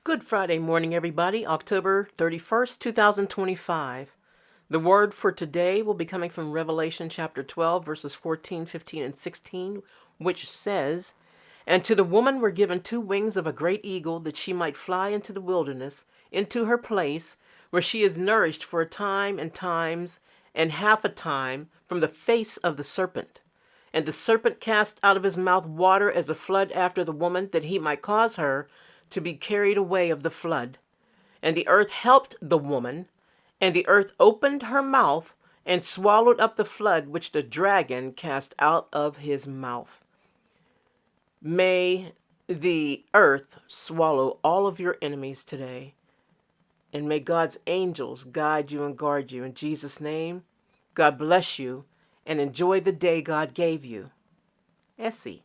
Good Friday morning, everybody. October 31st, 2025. The word for today will be coming from Revelation chapter 12, verses 14, 15, and 16, which says, "And to the woman were given two wings of a great eagle, that she might fly into the wilderness, into her place, where she is nourished for a time and times and half a time from the face of the serpent. And the serpent cast out of his mouth water as a flood after the woman, that he might cause her to be carried away of the flood. And the earth helped the woman, and the earth opened her mouth and swallowed up the flood which the dragon cast out of his mouth." May the earth swallow all of your enemies today. And may God's angels guide you and guard you. In Jesus' name, God bless you and enjoy the day God gave you. Essie.